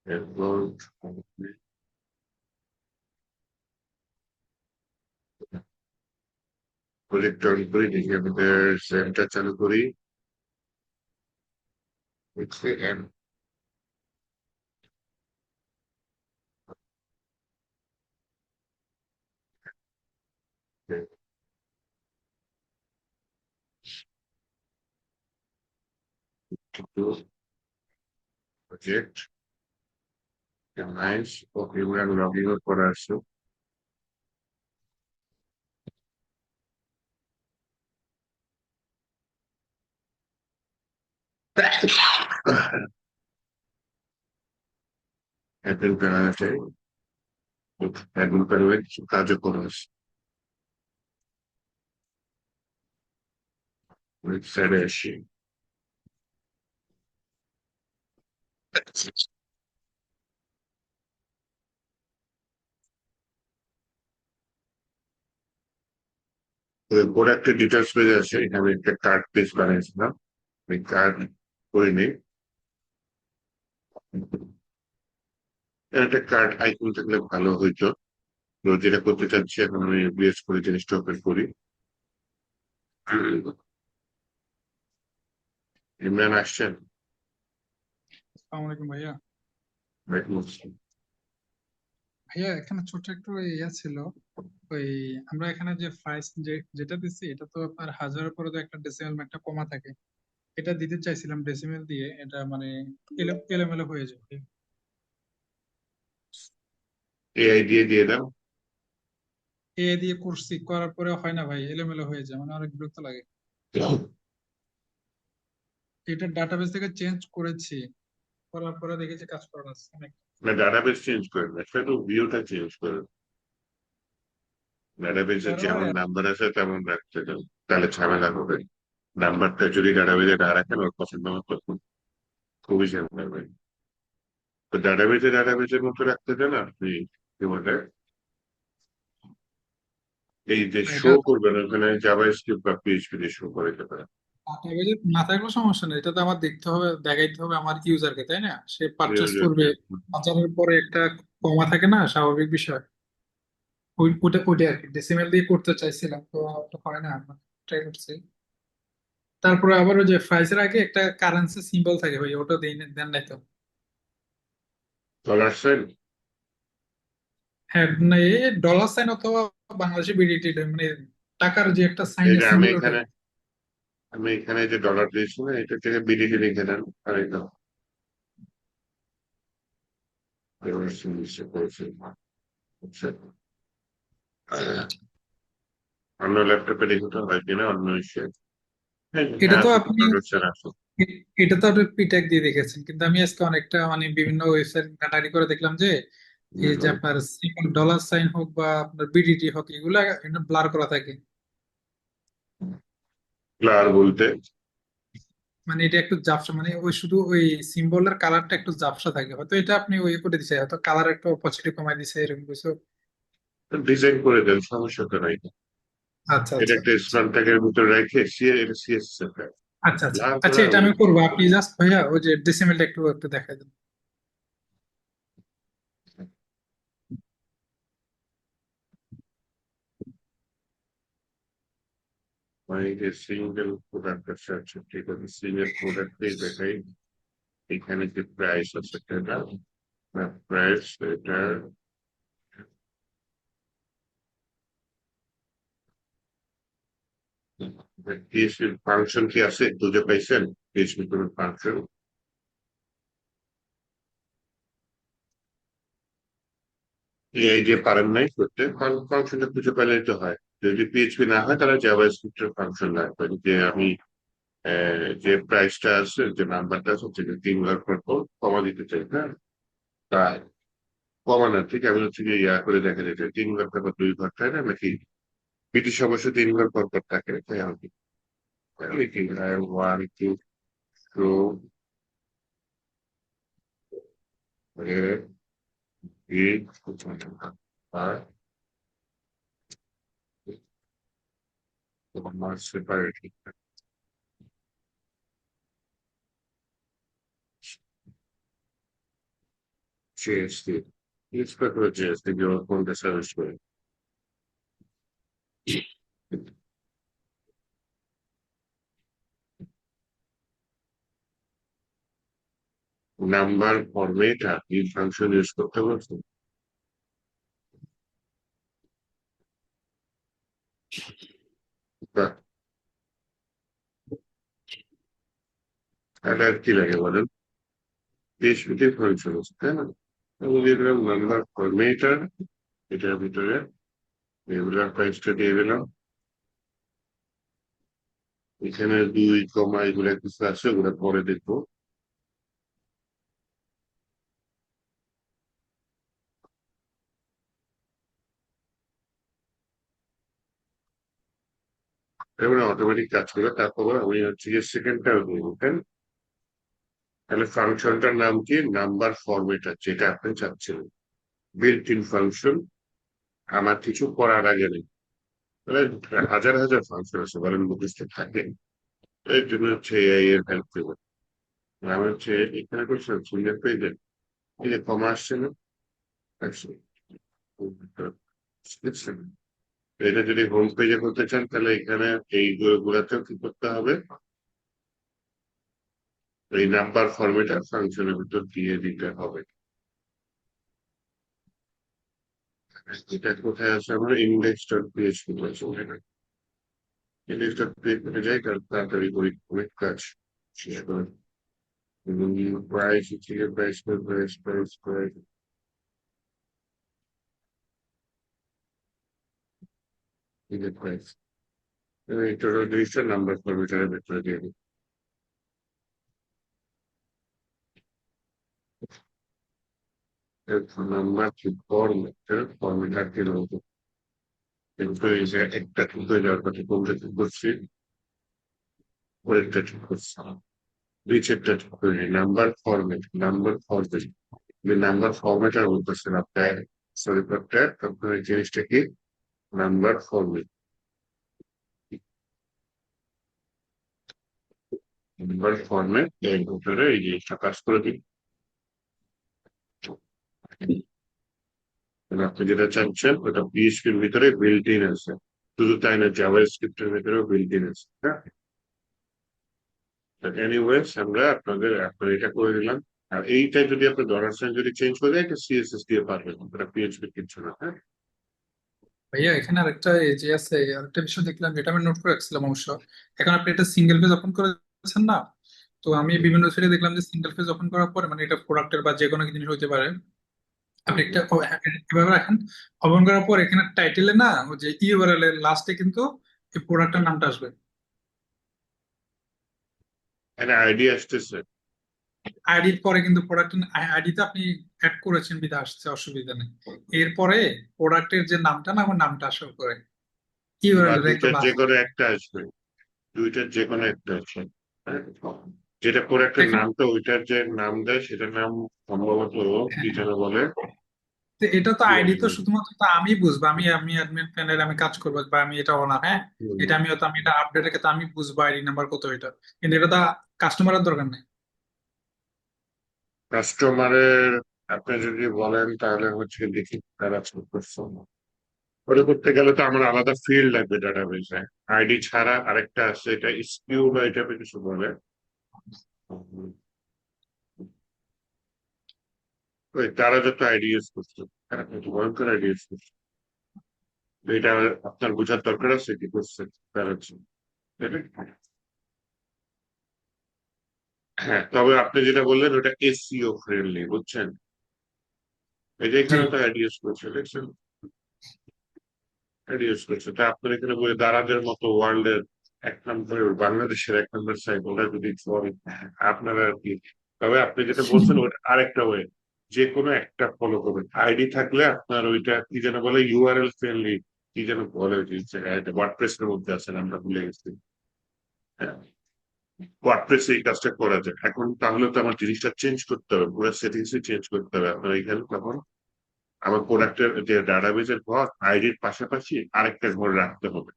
এরপর project on করি, দেখি আমাদের সেন্টার চালু করি। Project nice. ওকে, আমরা লগ ইন করে আসছো। অ্যাডমিন প্যানেল আছে, অ্যাডমিন প্যানেলে কিছু কাজও করে আসছে। ওয়েবসাইটে আসি। প্রোডাক্টের ডিটেলস পেয়ে যাচ্ছে, এখানে একটা কার্ড পেজ বানিয়েছিলাম, ওই কার্ড করে নিই। একটা কার্ড আইকন থাকলে ভালো হইতো। তো যেটা করতে চাচ্ছি এখন আমি বিএস করে জিনিসটা ওপেন করি। ইমরান আসছেন? আসসালামু আলাইকুম ভাইয়া। ওয়ালাইকুম আসসালাম। ভাইয়া এখানে ছোট একটু ইয়ে ছিল। ওই আমরা এখানে যে প্রাইস যেটা দিচ্ছি এটা তো আপনার হাজারের পরে তো একটা ডেসিমেল একটা কমা থাকে। এটা দিতে চাইছিলাম ডেসিমেল দিয়ে, এটা মানে এলোমেলো হয়ে যাবে। এআই দিয়ে দিয়ে দাও। এ দিয়ে করছি, করার পরে হয় না ভাই, এলোমেলো হয়ে যায়, মানে অনেক বিরক্ত লাগে। এটা ডাটাবেস থেকে চেঞ্জ করেছি, করার পরে দেখেছি কাজ করা যাচ্ছে অনেক। না, ডাটাবেস চেঞ্জ করেন না, শুধু ভিউটা চেঞ্জ করেন। ডাটাবেসে যেমন সার্ভারে নাম্বার আছে তেমন রাখতে চান, তাহলে ঝামেলা হবে। নাম্বারটা যদি ডাটাবেসে না রাখেন, ওর পছন্দ মতো খুবই ঝামেলা হবে। তো ডাটাবেসের মতো রাখতে চান আপনি, কি বলে, এই যে এটা শো করবেন ওখানে জাভাস্ক্রিপ্ট বা পিএইচপি দিয়ে শো করে যেতে পারে। ডাটাবেজে না থাকলেও সমস্যা নেই, এটা তো আমার দেখতে হবে, দেখাইতে হবে আমার ইউজারকে, তাই না? সে পারচেস করবে, বাজারের পরে একটা কমা থাকে না, স্বাভাবিক বিষয়। ওইটা ওইটা আর কি ডেসিমেল দিয়ে করতে চাইছিলাম, তো ওটা হয় না, ট্রাই করছি। তারপরে আবার ওই যে প্রাইসের আগে একটা কারেন্সি সিম্বল থাকে ভাই, ওটা দেন নাই তো। Dollar sign. হ্যাঁ, না এই ডলার সাইন অথবা বাংলাদেশি বিডিটি, মানে টাকার যে একটা এই সাইনের যে আমি সিম্বল ওটা। এখানে আমি এখানে যে ডলার দিয়েছি না, এটা থেকে বিডিটি লিখে দেন। আর এটা করেছে। আচ্ছা, অন্য ল্যাপটপে দেখে তো হয় কিনা, অন্য ইসে। হ্যাঁ এটা হ্যাঁ, তো আছে তো, আপনি প্রোডাকশন আছে। এটা তো আপনি পিটেক দিয়ে দেখেছেন, কিন্তু আমি আজকে অনেকটা মানে বিভিন্ন ওয়েবসাইট ঘাটাঘাটি করে দেখলাম যে এই যে আপনার ডলার সাইন হোক বা আপনার বিডিটি হোক, এগুলা ব্লার করা থাকে। আর বলতে মানে এটা একটু ঝাপসা, মানে ওই শুধু ওই সিম্বলের কালারটা একটু ঝাপসা থাকে, হয়তো এটা আপনি ওই করে দিছে, হয়তো কালার একটু অপোজিটে কমাই দিছে এরকম কিছু। ডিজাইন করে দেন, সমস্যা তো নাই। আচ্ছা এটা আচ্ছা একটা স্মার্ট ট্যাগের ভিতরে রেখে এটা সিএসএস এর tag। আচ্ছা আচ্ছা ব্লার আচ্ছা, করা এটা ওই আমি করবো, আপনি জাস্ট ভাইয়া ওই যে ডেসিমেলটা একটু একটু দেখাই দেন। মানে যে সিঙ্গেল প্রোডাক্ট আছে, আচ্ছা ঠিক আছে, সিঙ্গেল প্রোডাক্টই দেখাই। এখানে যে প্রাইস আছে সেটা, প্রাইস এটা পিএইচপি ফাংশন কি আছে খুঁজে পাইছেন? পিএইচপি কোনো ফাংশন? এই যে পারেন নাই করতে, ফাংশনটা খুঁজে পেলেই তো হয়। যদি পিএইচপি না হয় তাহলে জাভাস্ক্রিপ্টের ফাংশন লাগবে। যে আমি যে প্রাইসটা আছে, যে নাম্বারটা আছে সেটা 3 ঘর পর পর কমা দিতে চাই, হ্যাঁ। তাই কমানো ঠিক, আমি হচ্ছে যে ইয়া করে দেখা যেতে 3 ঘর পর 2 ঘর, তাই না নাকি? ব্রিটিশ অবশ্য 3 ঘর পর পর থাকে, তাই আমি লিখি 1 2 আর তোমার সেপারেটলি JSP expect করে JSP কোনটা সাজেস্ট করে নাম্বার ফরমেট আর এই ফাংশন ইউজ করতে বলছো বাহ, তাহলে আর কি লাগে বলেন PHP ফাংশন আছে তাই না আমি দিয়ে দিলাম নাম্বার ফরমেটার এটার ভিতরে রেগুলার প্রাইসটা দিয়ে দিলাম এখানে 2, এগুলা কিছু আছে ওগুলা পরে দেখবো এবার অটোমেটিক কাজ করে তারপর আমি হচ্ছে গিয়ে সেকেন্ডটা দেবো তাই না? তাহলে ফাংশনটার নাম কি নাম্বার ফরমেটার যেটা আপনি চাচ্ছেন বিল্ট ইন ফাংশন আমার কিছু করার আগে নেই তাহলে হাজার হাজার ফাংশন আছে বলেন মুখস্থ থাকে এর জন্য হচ্ছে এআই এর হেল্প দেবো আমি হচ্ছে এখানে করছিলাম সিঙ্গেল পেজে এই যে কমা আসছে না আচ্ছা, বুঝছেন? এটা যদি হোম পেজে করতে চান তাহলে এখানে এই গুলাতেও কি করতে হবে এই নাম্বার ফরমেটার ফাংশনের ভিতর দিয়ে দিতে হবে এটা কোথায় আছে আমরা ইন্ডেক্স ডট পিএইচপি বলছি ইন্ডেক্স ডট পিএইচপি যাই তাড়াতাড়ি করি অনেক কাজ শেষ করে প্রাইস হচ্ছে price price price price price এই টোটাল জিনিসটা নাম্বার ফরমেটারের ভেতরে দিয়ে দিই নাম্বার কি ফরমেটার কি রয়েছে কিন্তু এই যে একটা ঠিক হয়ে যাওয়ার কথা কোনটা ঠিক করছি পরেরটা ঠিক করছি নিচেরটা ঠিক করে নাম্বার ফরমেট নাম্বার ফরমেট আর বলতেছেন আপনার সরি আপনার এই জিনিসটা কি নাম্বার ফরমেট নাম্বার ফরমেট এর ভিতরে এই জিনিসটা কাজ করে দিন মানে আপনি যেটা চাচ্ছেন ওটা পিএইচপির ভিতরে বিল্ট ইন আছে শুধু তাই না জাভা স্ক্রিপ্টের ভিতরেও বিল্ট ইন আছে হ্যাঁ এনিওয়েজ আমরা আপনার এটা করে দিলাম আর এইটা যদি আপনি ডলার সাইন যদি চেঞ্জ করে দেয় এটা সিএসএস দিয়ে পারবেন ওটা পিএইচপি কিছু না হ্যাঁ ভাইয়া এখানে আরেকটা এই যে আছে আরেকটা বিষয় দেখলাম যেটা আমি নোট করে রাখছিলাম অবশ্য এখন আপনি এটা সিঙ্গেল পেজ ওপেন করেছেন না তো আমি বিভিন্ন সাইটে দেখলাম যে সিঙ্গেল পেজ ওপেন করার পরে মানে এটা প্রোডাক্টের বা যে কোনো জিনিস হতে পারে আপনি একটা এভাবে রাখেন ওপেন করার পর এখানে টাইটেলে না ওই যে ইউআরএল এর লাস্টে কিন্তু এই প্রোডাক্টের নামটা আসবে একটা আইডিয়া আসতেছে আইডির পরে কিন্তু প্রোডাক্ট আইডিতে আপনি অ্যাড করেছেন বিধা আসছে অসুবিধা নেই এরপরে প্রোডাক্টের যে নামটা না আমার নামটা আসার করে বা ইউআরএল এর একদম দুইটার যে লাস্ট কোনো একটা আসবে দুইটার যে কোনো একটা আছে হ্যাঁ? যেটা করে একটা এখানে নামটা ওইটার যে নাম দেয় সেটার নাম সম্ভবত কি যেন বলে তো এটা তো আইডি তো শুধুমাত্র তো আমি বুঝবো আমি আমি অ্যাডমিন প্যানেলে আমি কাজ করবো বা আমি এটা ওনার হ্যাঁ এটা আমি হয়তো আমি এটা আপডেট রেখে তো আমি বুঝবো আইডি নাম্বার কত এটা কিন্তু এটা তো কাস্টমারের দরকার নেই কাস্টমারের আপনি যদি বলেন তাহলে হচ্ছে দেখি তারা করছে ওটা করতে গেলে তো আমার আলাদা ফিল্ড লাগবে ডাটাবেসে আইডি ছাড়া আরেকটা আছে এটা স্কিউ বা এটা কিছু বলে ওই তারা যত আইডি ইউজ করছে তারা কিন্তু ভয়ঙ্কর আইডি ইউজ করছে এটা আপনার বোঝার দরকার আছে কি করছে তারা হচ্ছে তাই না? হ্যাঁ তবে আপনি যেটা বললেন ওটা এসইও ফ্রেন্ডলি বুঝছেন এই যে জি এখানে তো আইডি ইউজ করছে দেখছেন আইডি ইউজ করছে তা আপনার এখানে বলে দারাজের মতো ওয়ার্ল্ড এর 1 নম্বর বাংলাদেশের 1 নম্বর সাইট ওটা যদি করেন, আপনারা আর কি তবে আপনি যেটা বলছেন ওটা আরেকটা ওয়ে যে কোনো একটা ফলো করবেন আইডি থাকলে আপনার ওইটা কি যেন বলে ইউআরএল ফ্রেন্ডলি কি যেন বলে ওয়ার্ডপ্রেস এর মধ্যে আছেন আমরা ভুলে গেছি হ্যাঁ ওয়ার্ডপ্রেস এই কাজটা করা যায় এখন তাহলে তো আমার জিনিসটা চেঞ্জ করতে হবে পুরো সেটিংস চেঞ্জ করতে হবে আপনার এখানে তখন আমার প্রোডাক্টের যে ডাটাবেজের ঘর আইডির পাশাপাশি আরেকটা ঘর রাখতে হবে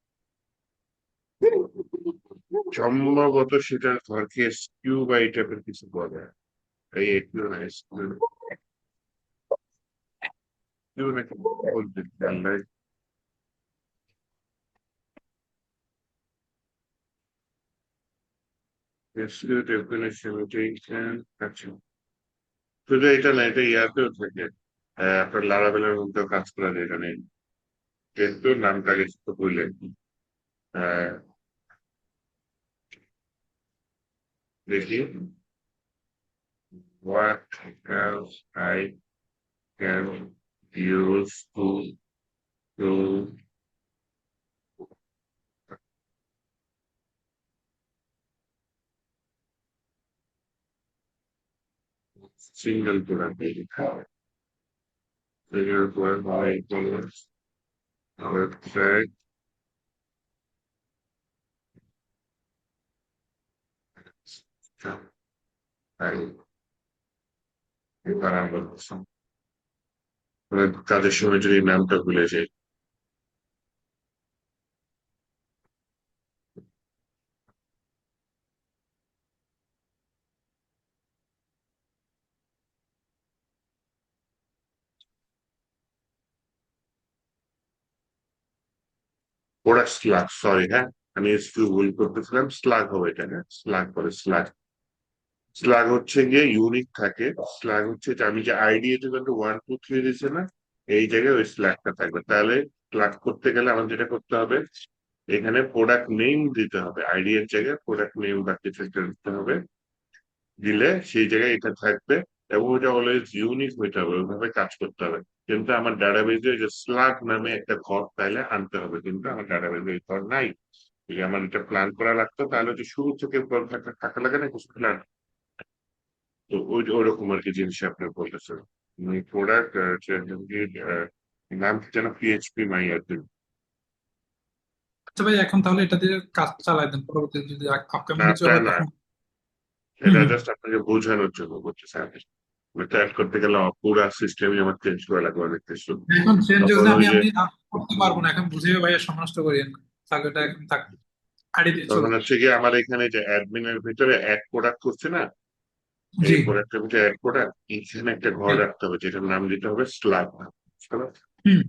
সম্ভবত সেটার ঘরকে স্কিউ বা এই টাইপের কিছু বলে এই একটু না, SQL Unit বলতে like SEO definition rotation আচ্ছা শুধু এটা না এটা ইয়াতেও থাকে আপনার লারাবেলের মধ্যেও কাজ করা যায় এখানে কিন্তু নামটা গেছে তো বুঝলেন আহ, দেখি what else I can use to single product single product my website I এবার আমরা কাজের সময় যদি নামটা ভুলে যাই ওরা স্লাগ সরি হ্যাঁ আমি একটু ভুল করতেছিলাম স্লাগ হবে এটা হ্যাঁ স্লাগ বলে স্লাগ স্লাগ হচ্ছে গিয়ে ইউনিক থাকে স্লাগ হচ্ছে যে আমি যে আইডি এটা কিন্তু 1 2 3 দিচ্ছে না এই জায়গায় ওই স্ল্যাগটা থাকবে তাহলে স্ল্যাগ করতে গেলে আমাদের যেটা করতে হবে এখানে প্রোডাক্ট নেম দিতে হবে আইডি এর জায়গায় প্রোডাক্ট নেম বা কিছু একটা দিতে হবে দিলে সেই জায়গায় এটা থাকবে এবং ওটা অলওয়েজ ইউনিক হইতে হবে ওইভাবে কাজ করতে হবে কিন্তু আমার ডাটাবেজে যে স্লাগ নামে একটা ঘর তাইলে আনতে হবে কিন্তু আমার ডাটাবেজে এই ঘর নাই যদি আমার এটা প্ল্যান করা লাগতো তাহলে যে শুরু থেকে ঘর থাকা লাগে না কিছু প্ল্যান তো ওই ওরকম আর কি জিনিস আপনি বলতেছেন প্রোডাক্ট নাম কি যেন পিএইচপি মাই আর কি আচ্ছা ভাই, এখন তাহলে এটা দিয়ে কাজ চালাই দেন, পরবর্তীতে যদি আপকামিং না কিছু তা হয় না তখন। এটা হুম। জাস্ট আপনাকে বোঝানোর জন্য করতেছে আমি ট্র্যাক করতে গেলে আমার পুরো সিস্টেমই আমার চেঞ্জ করা লাগবে অনেক কিছু এখন চেঞ্জ তখন যদি ওই আমি যে আপনি করতে পারবো না, এখন বুঝিয়ে ভাইয়া সমস্ত করিয়েন, তাহলে এটা এখন থাক, আড়ি দিয়ে তখন চলুন। হচ্ছে গিয়ে আমার এখানে যে অ্যাডমিনের ভিতরে অ্যাড প্রোডাক্ট করছে না জি। এই প্রোডাক্টের ভিতরে অ্যাড প্রোডাক্ট এখানে একটা ঘর জি। রাখতে হবে যেটার নাম দিতে হবে স্লাগ হুম।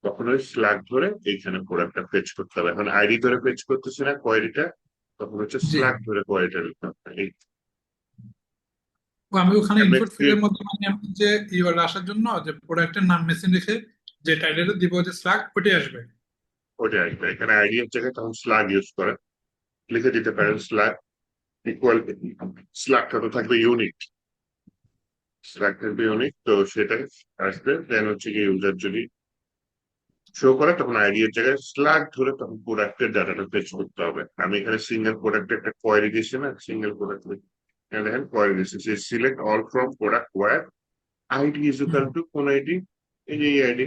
তখন ওই স্লাগ ধরে এইখানে প্রোডাক্টটা ফেচ করতে হবে এখন আইডি ধরে ফেচ করতেছে না কোয়েরিটা তখন হচ্ছে জি। স্লাগ ধরে কোয়েরিটা লিখতে হবে এই তো আমি ওখানে ইনপুট MSC ফিল্ডের মধ্যে মানে আমি যে ইউআরএল আসার জন্য যে প্রোডাক্টের নাম মেশিন রেখে যে টাইটেল দিব যে স্ল্যাগ ওটাই আসবে। ওটা আসবে এখানে আইডি এর জায়গায় তখন স্লাগ ইউজ করে লিখে দিতে পারেন স্লাগ ইকুয়াল স্লাগটা তো থাকবে ইউনিক স্লাগ থাকবে ইউনিক তো সেটা আসবে দেন হচ্ছে কি ইউজার যদি শো করে তখন আইডি এর জায়গায় স্লাগ ধরে তখন প্রোডাক্টের ডাটাটা ফেচ করতে হবে আমি এখানে সিঙ্গেল প্রোডাক্টের একটা কোয়ারি দিয়েছি না সিঙ্গেল প্রোডাক্ট দেখেন কোয়ারি দিয়েছি select all from product where ID is equal hmm. To কোন আইডি এই যে এই আইডি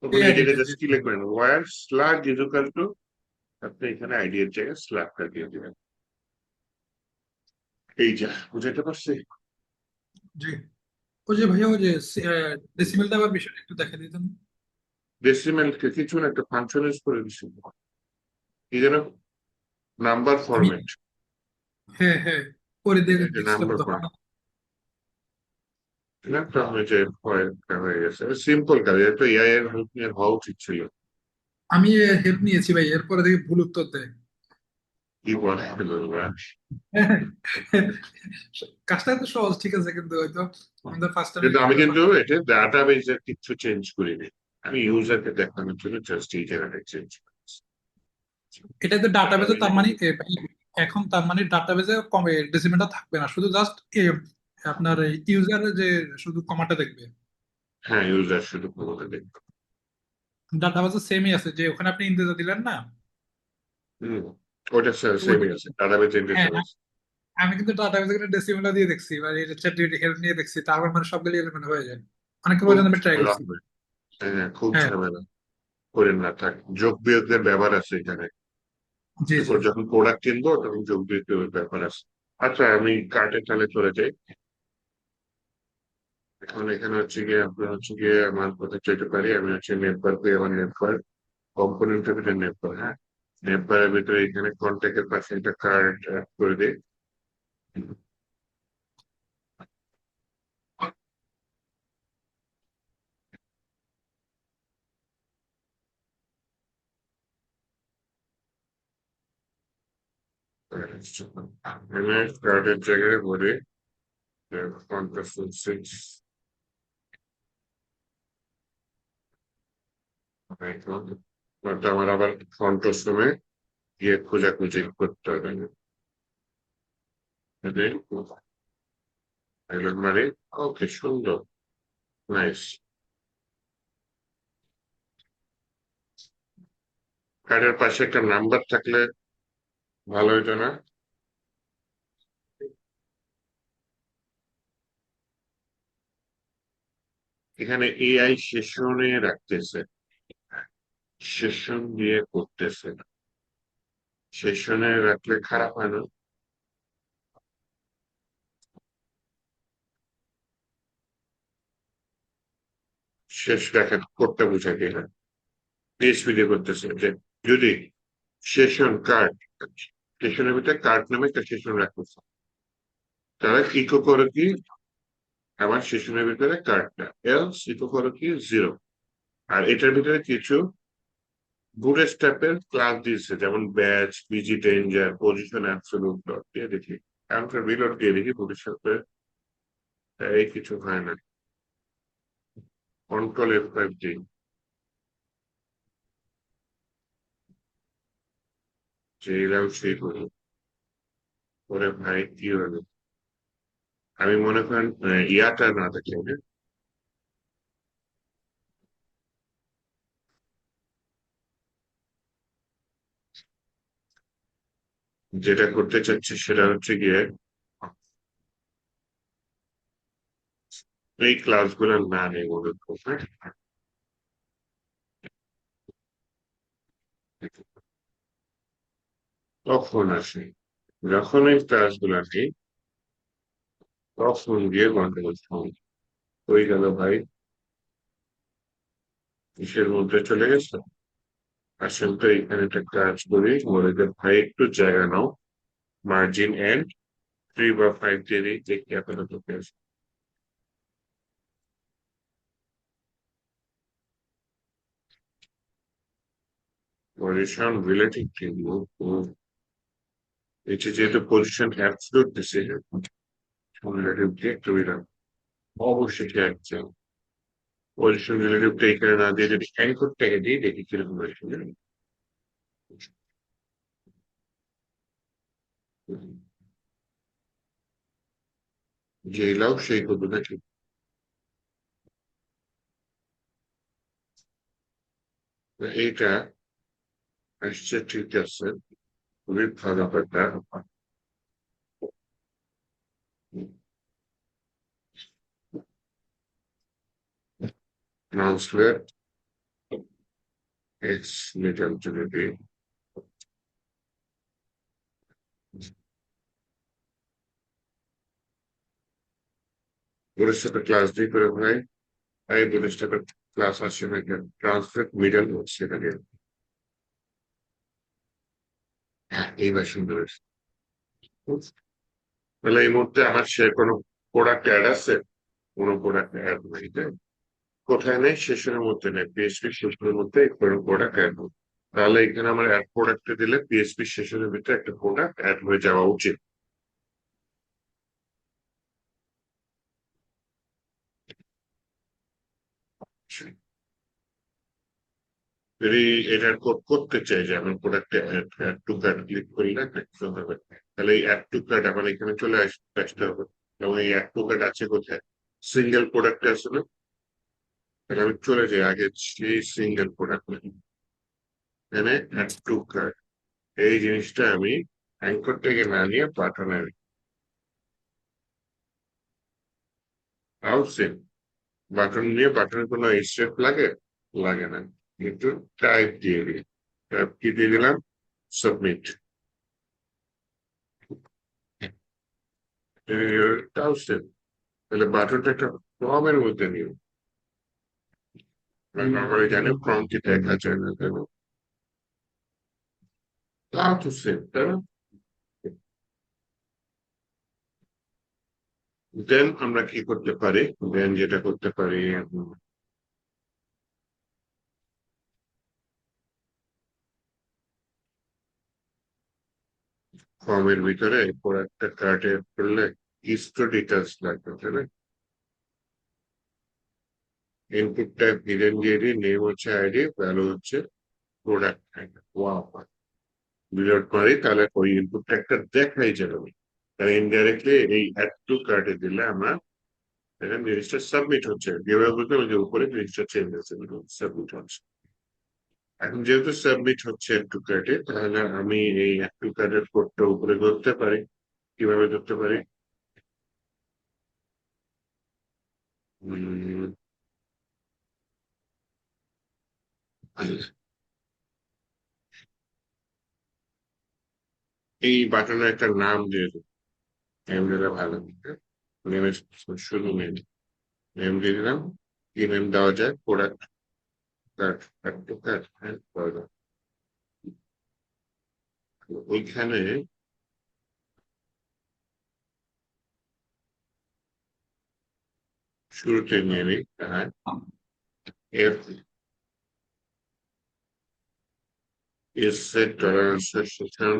তখন এই এই আইডিটা জায়গায় জি। জাস্ট কি লিখবেন where slug is equal to আপনি এখানে আইডি এর জায়গায় স্ল্যাবটা দিয়ে দিবেন এই যা বুঝাইতে পারছি জি। ওই যে ভাইয়া ওই যে ডেসিমেল দেওয়ার বিষয়টা একটু দেখা দিতেন। ডেসিমেল কিছু না একটা ফাংশন ইউজ করে দিচ্ছি কি যেন নাম্বার আমি, ফরম্যাট হ্যাঁ হ্যাঁ, করে দিয়ে এই যে দেখছিলাম নাম্বার তখন। ফরম্যাট একটা হয়ে হয়ে গেছে সিম্পল কাজ এটা তো এআই এর হেল্প নিয়ে হওয়া উচিত ছিল আমি হেল্প নিয়েছি ভাই, এরপরে দেখি ভুল উত্তর দেয়। কি বলে কাজটা তো সহজ, ঠিক আছে, কিন্তু হয়তো আমাদের ফার্স্ট টাইম কিন্তু একটু আমি ব্যাপার। কিন্তু এটা ডাটা বেসের কিছু চেঞ্জ করিনি আমি ইউজারকে দেখানোর জন্য জাস্ট এই জায়গাটা চেঞ্জ করেছি এটা তো ডাটা ডাটাবেজে, বেসে তার মানে কিন্তু ভাই, এখন তার মানে ডাটাবেজে কমে ডেসিমেলটা থাকবে না, শুধু জাস্ট আপনার ইউজার যে শুধু কমাটা দেখবে। হ্যাঁ ইউজার শুধু ক্ষমতা দেখতে ডাটাবেজে সেমই আছে, যে ওখানে আপনি ইন্টিজার দিলেন না, হম ওটা তো ওইটা। সেমই আছে ডাটা বেস হ্যাঁ, ইন্টারফেস আছে আমি কিন্তু ডাটাবেজে ডেসিমেলটা দিয়ে দেখছি বা চ্যাট হেল্প নিয়ে দেখছি, তারপর মানে সবগুলো এলিমেন্ট হয়ে যায়। অনেক খুব পর্যন্ত আমি ট্রাই ঝামেলা করছি। হবে হ্যাঁ খুব হ্যাঁ। ঝামেলা করেন না থাক যোগ বিয়োগের ব্যাপার আছে এখানে জি জি। এরপর যখন প্রোডাক্ট কিনবো তখন যোগ বিয়োগের ব্যাপার আছে আচ্ছা আমি কার্টে তাহলে চলে যাই এখন এখানে হচ্ছে গিয়ে আপনার হচ্ছে গিয়ে আমার কোথায় যেতে পারি আমি হচ্ছে নেটবার পেয়ে আমার নেটবার কম্পোনেন্টের ভিতরে নেটবার হ্যাঁ নেটবারের ভিতরে এখানে কন্ট্যাক্টের পাশে একটা কার্ড করে দিই এখানে কার্ডের জায়গায় বলে কন্ট্রাস্ট সিক্স আমার আবার কন্ট্রাস্টে গিয়ে খোঁজাখুঁজি করতে হবে মানে ওকে সুন্দর নাইস কার্ডের পাশে একটা নাম্বার থাকলে ভালো হতো না এখানে এআই সেশনে রাখতেছে সেশন দিয়ে করতেছে সেশনে রাখলে খারাপ হয় না শেষ দেখা করতে বুঝাই দিই না পিএইচপি দিয়ে করতেছে যে যদি সেশন কার্ড সেশনের ভিতরে কার্ড নামে একটা সেশন রাখতেছে তারা ইকো করে কি আমার সেশনের ভিতরে কার্ডটা এলস ইকো করে কি জিরো আর এটার ভিতরে কিছু বুটস্ট্র্যাপের ক্লাস দিয়েছে যেমন batch busy danger position absolute dot দিয়ে দেখি এমনটা রিলোড দিয়ে দেখি বুটস্ট্র্যাপের এই কিছু হয় না কন্ট্রোল F5 দিই যে এরাও সেই করি ওরে ভাই কি হলো আমি মনে করেন ইয়াটা না দেখে যেটা করতে চাচ্ছি সেটা হচ্ছে গিয়ে এই ক্লাসগুলো না নেই মূলত হ্যাঁ? তখন আসে যখন এই ক্লাসগুলো নেই তখন গিয়ে গন্ডগোল হয়। হয়ে গেল ভাই কিসের মধ্যে চলে গেছে আসলে তো এখানে একটা কাজ করি বলে যে ভাই একটু জায়গা নাও মার্জিন এন্ড 3 বা 5 দিয়ে দিই দেখি আপাতত কি আছে পজিশন রিলেটিভ এটা যেহেতু পজিশন অ্যাবসলিউট ডিসিশন রিলেটিভ দিয়ে একটু বিরাম অবশ্যই ঠিক আছে পজিশন রিলেটিভটা এখানে না দিয়ে যদি অ্যাঙ্করটাকে দিই দেখি কিরকম হয়েছে যে লাভ সেই করবো নাকি এইটা আসছে ঠিক আছে খুবই ভালো কথা ট্রান্সলেট এক্স মিটার যদি ওর সাথে ক্লাস দিয়ে করে ভাই এই দুটোর সাথে ক্লাস আসছে না কেন ট্রান্সলেট মিডল হচ্ছে এটাকে হ্যাঁ এইবার সুন্দর হয়েছে তাহলে এই মুহূর্তে আমার সে কোনো প্রোডাক্ট অ্যাড আছে কোনো প্রোডাক্ট অ্যাড নাই তাই? কোথায় নেই সেশনের মধ্যে নেই পিএইচপি সেশনের মধ্যে কোনো প্রোডাক্ট অ্যাড নেই তাহলে এখানে আমার অ্যাড প্রোডাক্টে দিলে পিএইচপি সেশনের ভিতরে একটা প্রোডাক্ট অ্যাড হয়ে যাওয়া উচিত যদি এটার কোড করতে চাই যে আমি প্রোডাক্টে অ্যাড টু কার্ট ক্লিক করি না দেখতে হবে তাহলে এই অ্যাড টু কার্ট আমার এখানে চলে আসতে হবে এবং এই অ্যাড টু কার্ট আছে কোথায় সিঙ্গেল প্রোডাক্টে আসলে তাহলে আমি চলে যাই আগে সেই সিঙ্গেল প্রোডাক্ট এখানে অ্যাড টু কার্ট এই জিনিসটা আমি অ্যাঙ্কর থেকে না নিয়ে পাঠানো তাও সেম বাটন নিয়ে বাটনের কোনো স্টেপ লাগে লাগে না কিন্তু টাইপ দিয়ে দিই টাইপ কি দিয়ে দিলাম সাবমিট তাও সেম তাহলে বাটনটা একটা ফর্মের মধ্যে নিও নর্মালি জানি ফর্ম কি দেখা যায় না কেন তাও তো সেম তাই না দেন আমরা কি করতে পারি দেন যেটা করতে পারি ফর্মের ভিতরে প্রোডাক্টটা কার্টে করলে ইস্টো ডিটেলস লাগবে, তাই না? ইনপুট টাইপ হিডেন দিয়ে দিই, নেম হচ্ছে আইডি, ভ্যালু হচ্ছে প্রোডাক্ট। ওয়াও, বিলোড করি তাহলে ওই ইনপুট ট্যাগটা দেখাই যাবে না। তাহলে ইনডাইরেক্টলি এই অ্যাড টু কার্টে দিলে আমরা এখানে জিনিসটা সাবমিট হচ্ছে, যেভাবে বলতে ওই যে উপরে জিনিসটা চেঞ্জ হচ্ছে, সাবমিট হচ্ছে। এখন যেহেতু সাবমিট হচ্ছে অ্যাড টু কার্টে, তাহলে আমি এই অ্যাড টু কার্টের কোডটা উপরে ধরতে পারি। কিভাবে ধরতে পারি? উম, এই বাটনের একটা নাম দিয়ে দেবো, নেম দিলে ভালো হবে। নেমের শুধু নেম, নেম দিয়ে দিলাম। কি নেম দেওয়া যায়? Product cart, add to cart, হ্যাঁ দেওয়া যায়। ওইখানে শুরুতে নিয়ে নিই, হ্যাঁ, F is set tolerance system,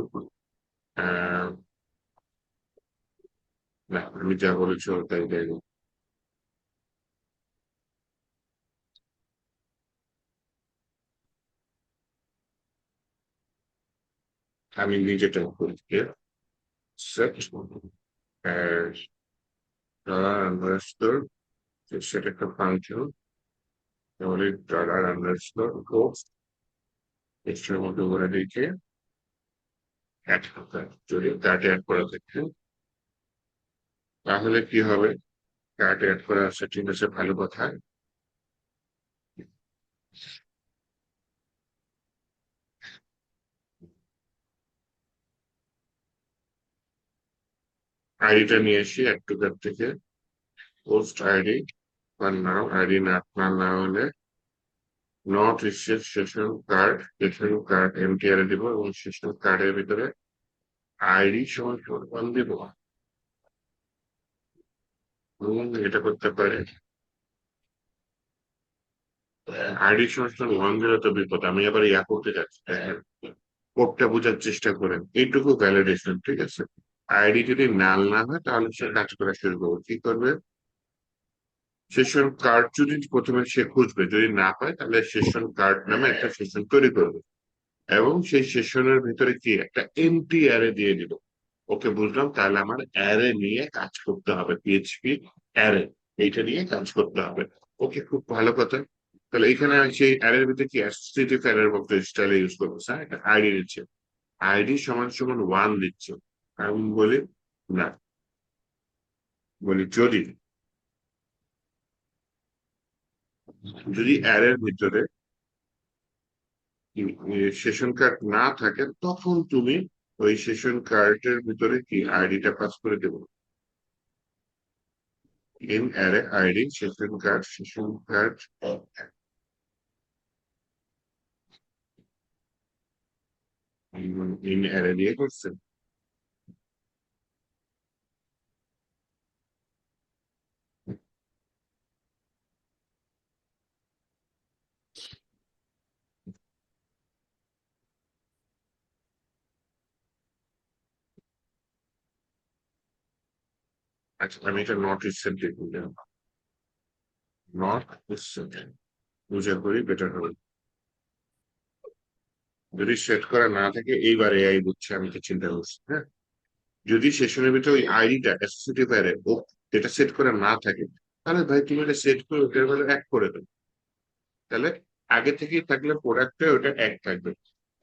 আহ, না আমি যা বলেছি ওটাই দেয়। আমি নিজেটা করি, সেট ডলার আন্ডারস্কোর, সেটা একটা ফাংশন, তাহলে ডলার আন্ডারস্কোর পোস্ট এক্সট্রার মধ্যে করে দিয়েছে অ্যাড করতে, যদি কার্টে অ্যাড করা থাকে তাহলে কি হবে? কার্টে অ্যাড করা সেটিং আছে, ভালো কথা। আইডিটা নিয়ে আসি অ্যাড টু কার্ট থেকে, পোস্ট আইডি বা নাও, আইডি না হলে not receive session card, session card MTR দিব এবং সেশন কার্ডের ভিতরে আইডি সমান সমান 1 দিব। এটা করতে পারে, আইডি সমান সমান 1 দিলে তো বিপদ, আমি আবার ইয়া করতে যাচ্ছি, কোডটা বোঝার চেষ্টা করেন, এইটুকু ভ্যালিডেশন, ঠিক আছে? আইডি যদি নাল না হয় তাহলে সে কাজ করা শুরু করবে, কি করবে? সেশন কার্ড যদি প্রথমে সে খুঁজবে, যদি না পায় তাহলে সেশন কার্ড নামে একটা সেশন তৈরি করবে এবং সেই সেশনের ভিতরে কি একটা এমটি অ্যারে দিয়ে দিব। ওকে, বুঝলাম, তাহলে আমার অ্যারে নিয়ে কাজ করতে হবে, পিএইচপি অ্যারে, এইটা নিয়ে কাজ করতে হবে। ওকে, খুব ভালো কথা। তাহলে এখানে সেই অ্যারের ভিতরে কি অ্যাসোসিয়েটিভ অ্যারের মতো স্টাইলে ইউজ করবো, হ্যাঁ, একটা আইডি দিচ্ছে, আইডি সমান সমান 1 দিচ্ছে। আমি বলি না, বলি যদি, যদি অ্যারের ভিতরে সেশন কার্ড না থাকে তখন তুমি ওই সেশন কার্ডের ভিতরে কি আইডিটা পাস করে দেবো। In array ID session card, session card in array দিয়ে করছে। আচ্ছা, আমি এটা নট রিসেন্ট দিলাম, নট রিসেন্ট, বুঝে করি বেটার হবে। যদি সেট করা না থাকে এইবার এআই বুঝছে, আমি তো চিন্তা করছি, হ্যাঁ। যদি সেশনের ভিতরে ওই আইডিটা অ্যাসোসিয়েটিভ অ্যারে ও এটা সেট করা না থাকে, তাহলে ভাই তুমি এটা সেট করে ওটার বেলা এক করে দেবে, তাহলে আগে থেকেই থাকলে প্রোডাক্টে ওটা এক থাকবে।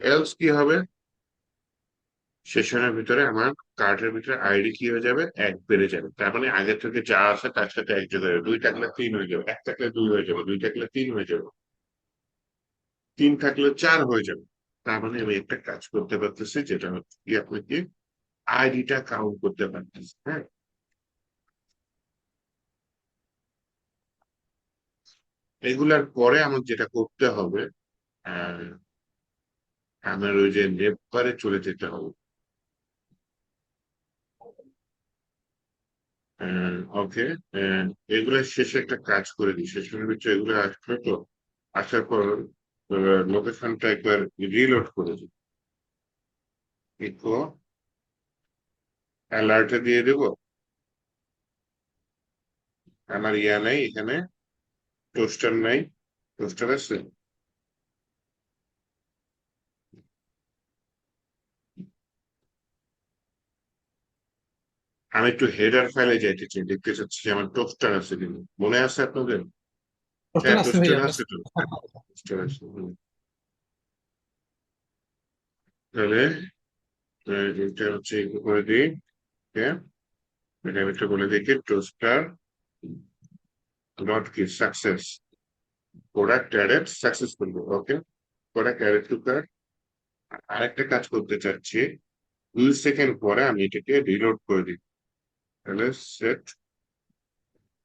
এলস কি হবে? সেশনের ভিতরে আমার কার্ডের ভিতরে আইডি কি হয়ে যাবে? এক বেড়ে যাবে, তার মানে আগে থেকে যা আছে তার সাথে এক যোগ হয়ে যাবে, 2 থাকলে 3 হয়ে যাবে, 1 থাকলে 2 হয়ে যাবে, 2 থাকলে 3 হয়ে যাবে, 3 থাকলে 4 হয়ে যাবে। তার মানে আমি একটা কাজ করতে পারতেছি, যেটা হচ্ছে কি আপনি কি আইডিটা কাউন্ট করতে পারতেছি, হ্যাঁ। এগুলার পরে আমার যেটা করতে হবে, আহ, আমার ওই যে নেটবারে চলে যেতে হবে। ওকে, এগুলো শেষে একটা কাজ করে দিই, শেষের ভিতরে এগুলো আসবে তো, আসার পর লোকেশনটা একবার রিলোড করে দিই, ইকো অ্যালার্টে দিয়ে দেব। আমার ইয়া নাই এখানে, টোস্টার নাই, টোস্টার আছে। আমি একটু হেডার ফাইলে যাইতে চাই, দেখতে চাচ্ছি যে আমার টোস্টার আছে কিনা, মনে আছে আপনাদের? পোস্টার হ্যাঁ আছে টোস্টার ভাইয়া, আছে তো, টোস্টার আছে তাহলে এটা হচ্ছে একটু করে দিই। হ্যাঁ, এটা আমি একটু বলে দিই, টোস্টার ডট কি success, product added successfully, okay. Product added to cart. আরেকটা কাজ করতে চাচ্ছি, 2 সেকেন্ড পরে আমি এটাকে রিলোড করে দিই। তাহলে সেট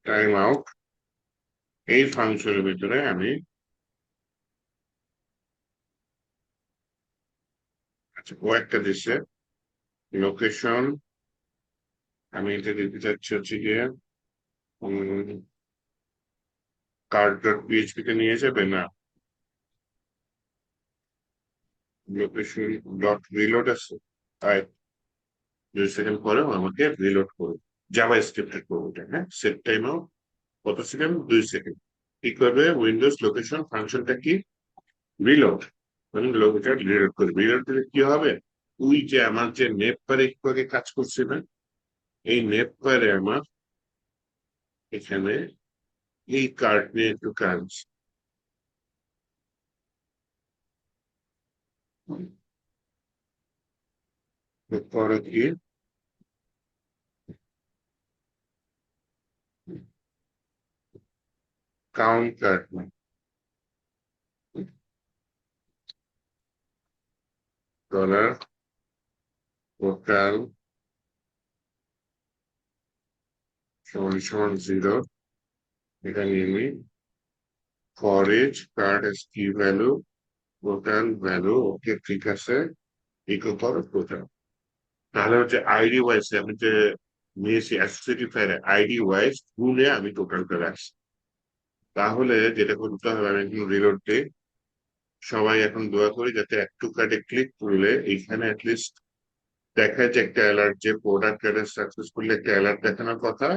টাইম আউট, এই ফাংশনের ভিতরে আমি, আচ্ছা ও একটা দিচ্ছে লোকেশন, আমি এটা দিতে চাচ্ছি হচ্ছে গিয়ে কার্ড ডট পিএইচপি তে নিয়ে যাবে না, লোকেশন ডট রিলোড আছে, তাই 2 সেকেন্ড পরেও আমাকে রিলোড করবে, জাভা স্ক্রিপ্টেড করবো এটা। হ্যাঁ, সেট টাইম আউট কত সেকেন্ড, 2 সেকেন্ড। কি করবে উইন্ডোজ লোকেশন ফাংশনটা কি, রিলোড, মানে লোকেশন রিলোড করবে। রিলোড দিলে কি হবে, ওই যে আমার যে নেপ পারে একটু আগে কাজ করছে না, এই নেপ পারে আমার এখানে এই কার্ড নিয়ে একটু কাজ পরে কি কাউন্ট কার্ড ডলার টোটাল সমান সমান 0, এটা নিয়ে নিই। ফর ইচ কার্ড এস কি ভ্যালু, টোটাল ভ্যালু, ওকে ঠিক আছে, ইকো করো টোটাল। তাহলে হচ্ছে আইডি ওয়াইজ আমি যে নিয়েছি অ্যাসোসিয়েটিভ আইডি ওয়াইজ গুনে আমি টোটালটা রাখছি। তাহলে যেটা করতে হবে, আমি এখন রিলোড দিই। সবাই এখন দোয়া করি যাতে অ্যাড টু কার্ডে ক্লিক করলে এইখানে অ্যাটলিস্ট দেখায় যে একটা অ্যালার্ট, যে প্রোডাক্ট সাকসেসফুলি একটা অ্যালার্ট দেখানোর কথা।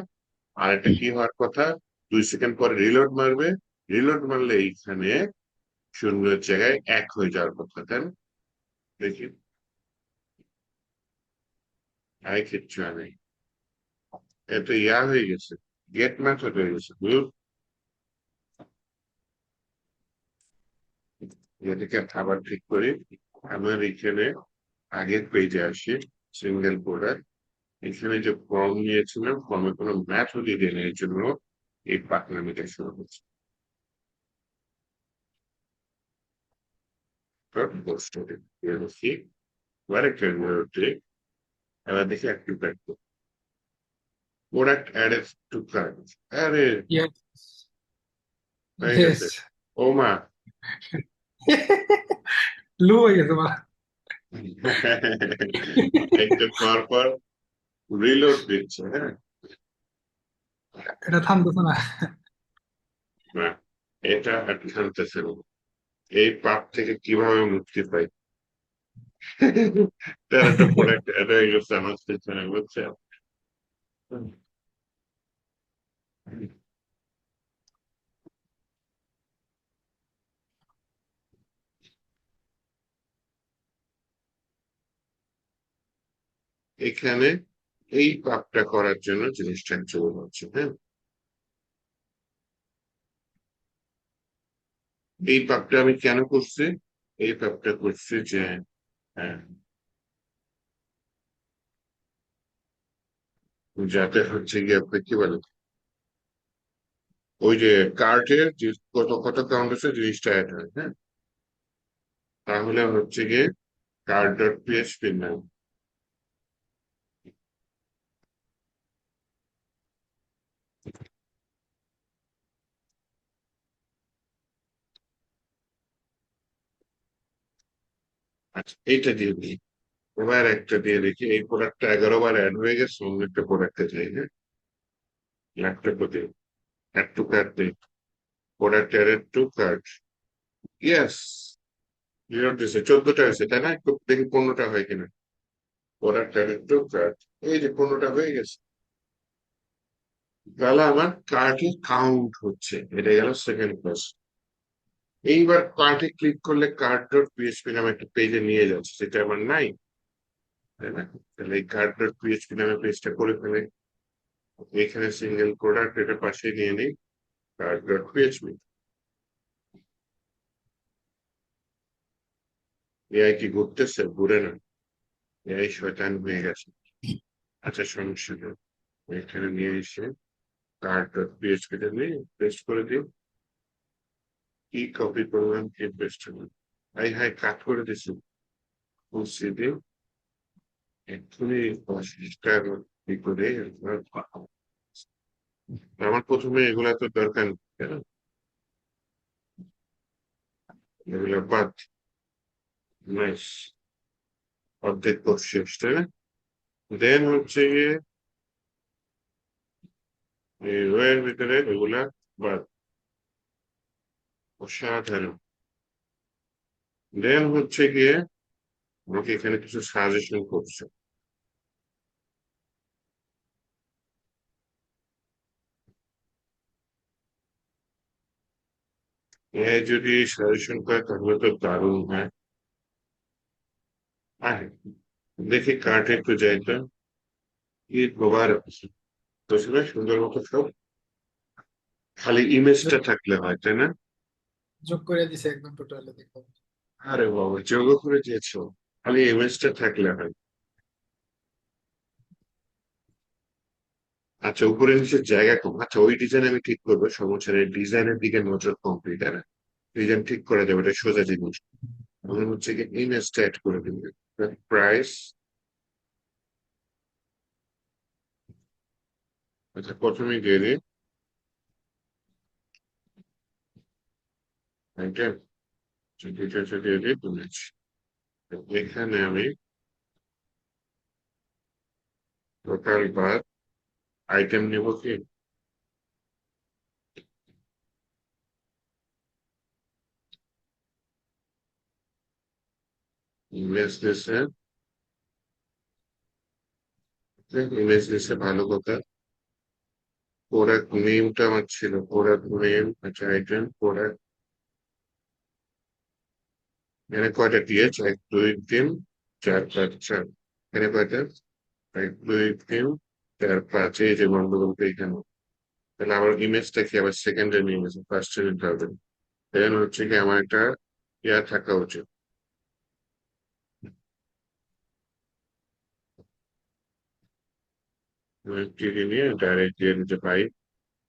আর একটা কি হওয়ার কথা, 2 সেকেন্ড পরে রিলোড মারবে, রিলোড মারলে এইখানে শূন্যের জায়গায় 1 হয়ে যাওয়ার কথা, তাই না? দেখি, আই কিচ্ছু নেই, এত ইয়া হয়ে গেছে, গেট মেথড হয়ে গেছে। এটাকে আবার ঠিক করি। আমার এখানে আগের পেজে আসি, সিঙ্গেল প্রোডাক্ট, এখানে যে ফর্ম নিয়েছিলাম, ফর্মে কোনো ম্যাথ দিয়ে নেই, এর জন্য এই পাকনামিটা শুরু হচ্ছে। দেখি আরেকটা ঠিক, এবার দেখি একটু practice, product added to cart, আরে ইয়েস, হয়ে ইয়েস। গেছে। ও মা লু হয়ে গেছে মারা। একটু পর পর রিলোড দিচ্ছে, হ্যাঁ। এটা থামতেছে না। না, এটা আর খেলতেছে না। এই পাপ থেকে কিভাবে মুক্তি পাই, তার একটা প্রোডাক্ট অ্যাড হয়ে গেছে আমার পেছনে, বুঝছেন? এখানে এই পাপটা করার জন্য জিনিসটা চলে হচ্ছে, হ্যাঁ। এই পাপটা আমি কেন করছি, এই পাপটা করছি যে হ্যাঁ, যাতে হচ্ছে গিয়ে আপনি কি বলেন, ওই যে কার্টের যে কত কত কাউন্ট আছে জিনিসটা অ্যাড হয়, হ্যাঁ। তাহলে হচ্ছে গিয়ে কার্ড ডট পিএইচপি নাম, আচ্ছা এইটা দিয়ে দিই। এবার একটা দিয়ে দেখি, এই প্রোডাক্টটা 11 বার অ্যাড হয়ে গেছে, অন্য একটা প্রোডাক্টে যাই, হ্যাঁ। ল্যাপটপে দিই, অ্যাড টু কার্ট দিই, product added to cart, yes, reload দিছে, 14টা হয়েছে তাই না, একটু দেখি 15টা হয় কিনা। প্রোডাক্ট অ্যাডেড টু কার্ট, এই যে 15টা হয়ে গেছে, তাহলে আমার কার্টে কাউন্ট হচ্ছে, এটা গেল সেকেন্ড ক্লাস। এইবার কার্টে ক্লিক করলে কার্ট ডট পিএইচপি নামে একটা পেজে নিয়ে যাচ্ছে, যেটা আমার নাই, তাই না? তাহলে এই কার্ট ডট পিএইচপি নামে পেজটা করে ফেলে, এখানে সিঙ্গেল প্রোডাক্ট এটা পাশে নিয়ে নিই, কার্ট ডট পিএইচপি। এআই কি ঘুরতেছে? ঘুরে না, এআই শয়তান হয়ে গেছে। আচ্ছা, সমস্যা নেই, এখানে নিয়ে এসে কার্ট ডট পিএইচপি টা নিয়ে পেস্ট করে দিই। কি কপি করলাম, কি পেস্ট করলাম, হাই হাই কাট করে দিছি, বুঝছি দিই এক্ষুনি পরিষ্কার কি করে। আমার প্রথমে এগুলা তো দরকার নেই, তাই না? এগুলো বাদ, নাইস, অর্ধেক কোর্স শেষ, তাই না? দেন হচ্ছে গিয়ে এই রোয়ের ভিতরে এগুলা বাদ, অসাধারণ। দেন হচ্ছে গিয়ে আমাকে এখানে কিছু সাজেশন করছে। এআই যদি সাজেশন করে তাহলে তো দারুণ হয়। হ্যাঁ, দেখি কার্টে একটু যাই তো, ঈদ মোবারক, তো সেটা সুন্দর মতো সব, খালি ইমেজটা থাকলে হয়, তাই না? যোগ করে দিছে একদম টোটালি দেখো। আরে বাবা, যোগ করে দিয়েছো, খালি ইমেজটা থাকলে হয়। আচ্ছা, উপরে নিচে জায়গা কম, আচ্ছা ওই ডিজাইন আমি ঠিক করবো, সমস্যা নেই, ডিজাইনের দিকে নজর কমপ্লিট, তাই না? ডিজাইন ঠিক করা যাবে, এটা সোজা জিনিস। মনে হচ্ছে কি ইমেজটা অ্যাড করে দিবে, প্রাইস, আচ্ছা প্রথমেই দিয়ে দিই আইটেম, ডিটেলসে দিয়ে দিই ইমেজ। এখানে আমি টোটাল বাদ আইটেম নিব কি, ইমেজ দিছে, ইমেজ দিছে ভালো কথা। প্রোডাক্ট নেমটা আমার ছিল, প্রোডাক্ট নেম, আচ্ছা আইটেম প্রোডাক্ট, এখানে কয়টা দিয়েছে, 1 2 3 4 5 6, এখানে কয়টা, 1 2 3 4 5, এই যে গন্ডগোলটা এখানে। তাহলে আমার ইমেজটা কি আবার সেকেন্ডে নিয়ে গেছে, ফার্স্টে নিতে হবে। দেন হচ্ছে কি আমার একটা ইয়া থাকা উচিত, টিডি নিয়ে ডাইরেক্ট দিয়ে দিতে পারি,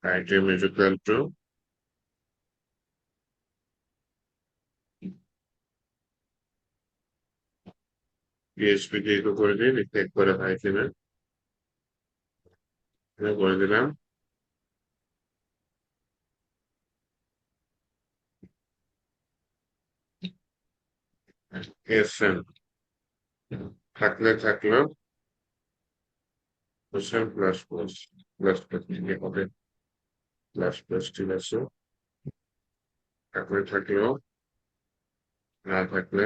item is equal to PHP দিয়ে করে দিই, চেক করে হয় কিনা, করে দিলাম। এসএন থাকলে থাকলো, SN plus plus, plus plus নিলে হবে, প্লাস প্লাস ঠিক আছে, তারপরে থাকলো, না থাকলে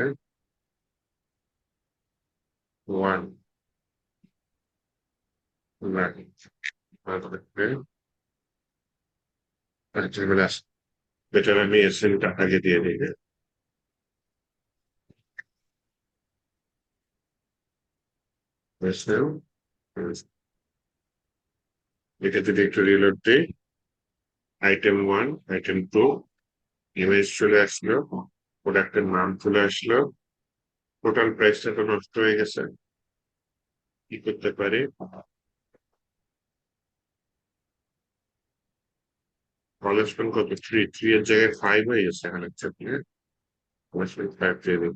1, না, না থাকলে, আচ্ছা ব্যাস, বেটার আমি এসএনটা আগে দিয়ে দিই। এসএন, এটা যদি একটু রিলোড দিই, আইটেম 1, আইটেম 2, ইমেজ চলে আসলো, প্রোডাক্টের নাম চলে আসলো, টোটাল প্রাইসটা তো নষ্ট হয়ে গেছে। কি করতে পারি, কলেজ ফোন কত, 3 এর জায়গায় 5 হয়ে গেছে এখানে, কলেজ ফোন 5 দিয়ে দিই।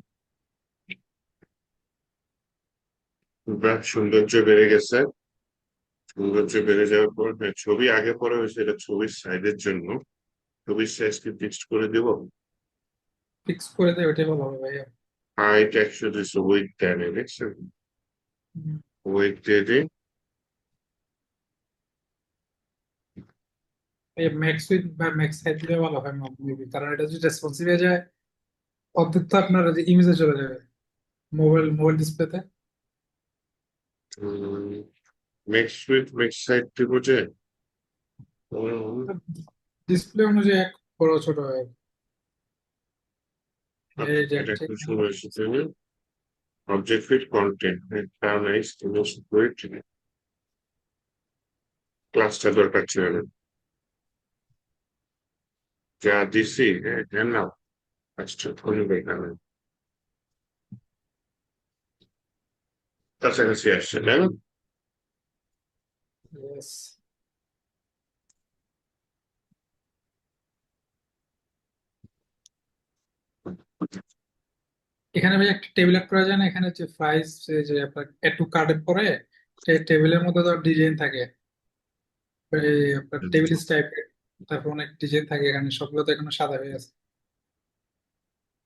বাহ, সৌন্দর্য বেড়ে গেছে। সৌন্দর্য বেড়ে যাওয়ার পর, হ্যাঁ, ছবি আগে পরে হয়েছে, এটা ছবির সাইজের জন্য, ছবির সাইজ কি ফিক্সড করে দিব, ফিক্স করে দেয়, ওইটাই ভালো হবে ভাইয়া। হাইট 100 দিচ্ছে, ওয়েট দেয় না, দেখছেন? হুম। ওয়েট দিয়ে দিই, এই ম্যাক্স উইথ বা ম্যাক্স হাইট দিলে ভালো হয় মেবি, কারণ এটা যদি রেসপন্সিভ হয়ে যায় অর্ধেক তো আপনার ইমেজে চলে যাবে মোবাইল মোবাইল ডিসপ্লেতে। মিক্স উইথ মিক্স সাইড ত্রিভুজে উম, ডিসপ্লে অনুযায়ী এক বড় ছোট হয়। আচ্ছা, এই যে এটা ঠিক একটু সুন্দর এসেছে অবজেক্ট ফিট কন্টেন্ট নাইস ক্লাসটা দরকার ছিল না যা দিছি হ্যাঁ না আচ্ছা ধন্যবাদ এখানে কাছাকাছি আসছে তাই না yes. এখানে ভাই একটা টেবিল অ্যাড করা যায় না, এখানে যে প্রাইস, যে আপনার একটু কার্ডের পরে টেবিলের মধ্যে তো ডিজাইন থাকে, এই আপনার টেবিল টাইপের, তারপর অনেক ডিজাইন থাকে, এখানে সবগুলো তো এখানে সাদা হয়ে আছে।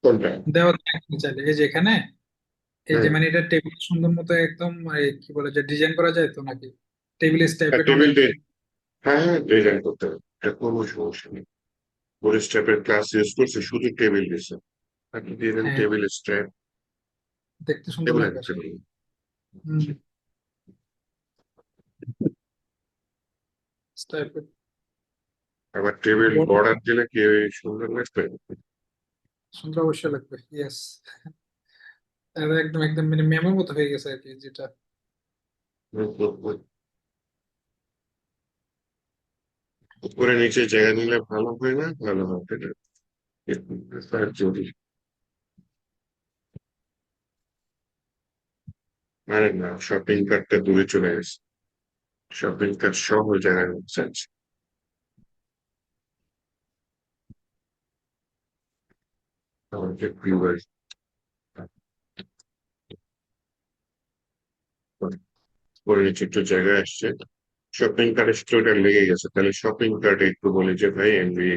কোনটা দেওয়া যায় আপনি চাইলে, এই যে এখানে, এই যে হ্যাঁ মানে এটা টেবিল সুন্দর মতো একদম কি বলে যে ডিজাইন করা যায় তো নাকি, টেবিল টাইপের টেবিল অনেক। দিয়ে হ্যাঁ হ্যাঁ ডিজাইন করতে হবে এটা কোনো সমস্যা নেই পুরো স্টেপের ক্লাস ইউজ করছে শুধু টেবিল দিছে আপনি দিয়ে দেন হ্যাঁ, টেবিল স্ট্যাপ দেখতে সুন্দর টেবিল লাগবে আসলে। হম, টাইপের আবার টেবিল বড়, বর্ডার দিলে কি সুন্দর লাগবে সুন্দর অবশ্যই লাগবে, ইয়েস। একদম একদম মানে মেমোর মতো হয়ে গেছে আর কি যেটা। উপরে নিচে জায়গা নিলে ভালো হয় না ভালো হবে না স্যার যদি আরে না শপিং কার্টটা দূরে চলে গেছে শপিং কার্ট সহ জায়গায় চাচ্ছি আমাকে প্রিয় পরে নিচে একটু জায়গায় আসছে শপিং কার্টের সাথে ওটা লেগে গেছে তাহলে শপিং কার্টে একটু বলি যে ভাই এমবি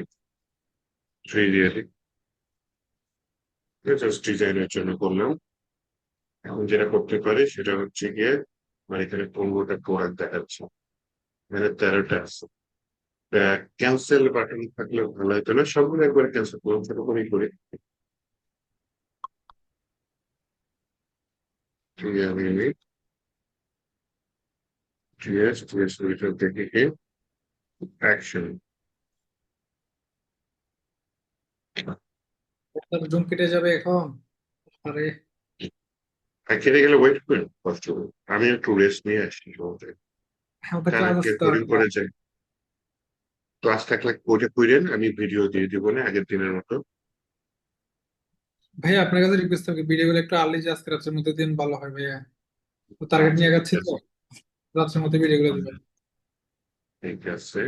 থ্রি দিয়ে দিই জাস্ট ডিজাইনের জন্য করলাম এখন যেটা করতে পারি সেটা হচ্ছে গিয়ে আমার এখানে 15টা প্রোডাক্ট দেখাচ্ছে এখানে 13টা আছে ক্যান্সেল বাটন থাকলে ভালো হতো না সবগুলো একবার ক্যান্সেল করুন ছোট করেই করি আমি টিএস ভিতর থেকে অ্যাকশন জুম কেটে যাবে এখন। আরে, খেতে গেলে ওয়েট করেন কষ্ট করে আমি একটু রেস্ট নিয়ে আসি সমুদ্রে আমাদের ক্লাস কানেক্টেড আছে তো বোরিং করে যাই ক্লাস থাকলে ওটা কইরেন আমি ভিডিও দিয়ে দিব না আগের দিনের মতো ভাইয়া, আপনার কাছে রিকোয়েস্ট থাকবে ভিডিও গুলো একটু আর্লি, আজকে রাত্রের মধ্যে দিন ভালো হয় ভাইয়া। তো টার্গেট আচ্ছা নিয়ে ঠিক যাচ্ছি তো, আছে রাত্রের মধ্যে ভিডিও গুলো দিবেন। ঠিক আছে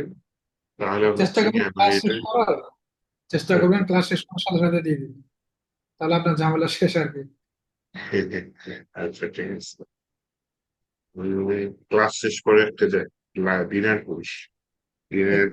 তাহলে চেষ্টা হচ্ছে কি করবেন আমার ক্লাস এটা শেষ করার, চেষ্টা করবেন ক্লাস শেষ করার সাথে সাথে দিয়ে দিন, তাহলে আপনার ঝামেলা শেষ আর কি। আচ্ছা ঠিক আছে ক্লাস শেষ করে একটা যায় ডিনার করিস ডিনার